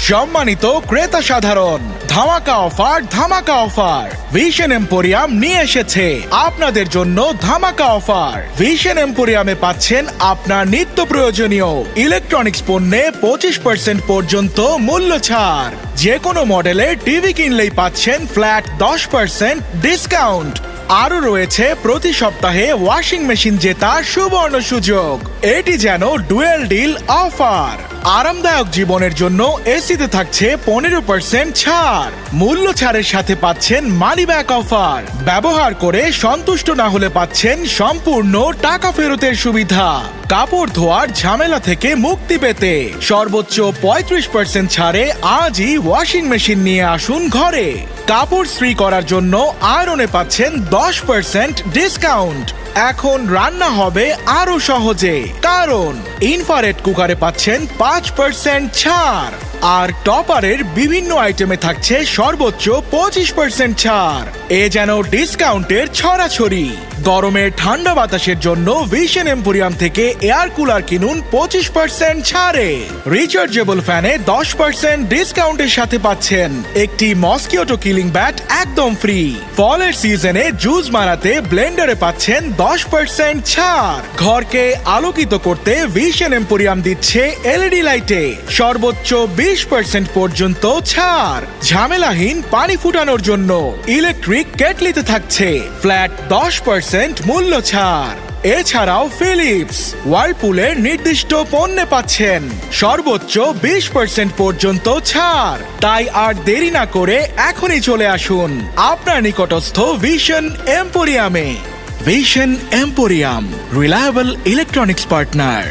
সম্মানিত ক্রেতা সাধারণ, ধামাকা অফার ভিশন এম্পোরিয়াম নিয়ে এসেছে আপনাদের জন্য ধামাকা অফার। ভিশন এম্পোরিয়ামে পাচ্ছেন আপনার নিত্য প্রয়োজনীয় ইলেকট্রনিক্স পণ্যে 25% পর্যন্ত মূল্য ছাড়। যে কোনো মডেলের টিভি কিনলেই পাচ্ছেন ফ্ল্যাট 10% ডিসকাউন্ট। আরও রয়েছে প্রতি সপ্তাহে ওয়াশিং মেশিন জেতার সুবর্ণ সুযোগ। এটি যেন ডুয়েল ডিল অফার। আরামদায়ক জীবনের জন্য এসিতে থাকছে 15% ছাড়। মূল্য ছাড়ের সাথে পাচ্ছেন মানি ব্যাক অফার। ব্যবহার করে সন্তুষ্ট না হলে পাচ্ছেন সম্পূর্ণ টাকা ফেরতের সুবিধা। কাপড় ধোয়ার ঝামেলা থেকে মুক্তি পেতে সর্বোচ্চ 35% ছাড়ে আজই ওয়াশিং মেশিন নিয়ে আসুন ঘরে। কাপড় ইস্ত্রি করার জন্য আয়রনে পাচ্ছেন 10% ডিসকাউন্ট। এখন রান্না হবে আরো সহজে, কারণ ইনফ্রারেড কুকারে পাচ্ছেন 5% ছাড়। আর টপারের বিভিন্ন আইটেমে থাকছে সর্বোচ্চ 25% ছাড়। এ যেন ডিসকাউন্টের ছড়াছড়ি। গরমের ঠান্ডা বাতাসের জন্য ভিশন এম্পোরিয়াম থেকে এয়ার কুলার কিনুন 25% ছাড়ে। রিচার্জেবল ফ্যানে 10% ডিসকাউন্টের সাথে পাচ্ছেন একটি মসকিউটো কিলিং ব্যাট একদম ফ্রি। ফলের সিজনে জুস বানাতে ব্লেন্ডারে পাচ্ছেন 10% ছাড়। ঘরকে আলোকিত করতে ভিশন এম্পোরিয়াম দিচ্ছে এলইডি লাইটে সর্বোচ্চ 20% পর্যন্ত ছাড়। ঝামেলাহীন পানি ফুটানোর জন্য ইলেকট্রিক কেটলিতে থাকছে ফ্ল্যাট 10% মূল্য ছাড়। এছাড়াও ফিলিপস, ওয়ার্লপুলের নির্দিষ্ট পণ্যে পাচ্ছেন সর্বোচ্চ 20% পর্যন্ত ছাড়। তাই আর দেরি না করে এখনই চলে আসুন আপনার নিকটস্থ ভিশন এম্পোরিয়ামে। Vision Emporium, reliable electronics partner.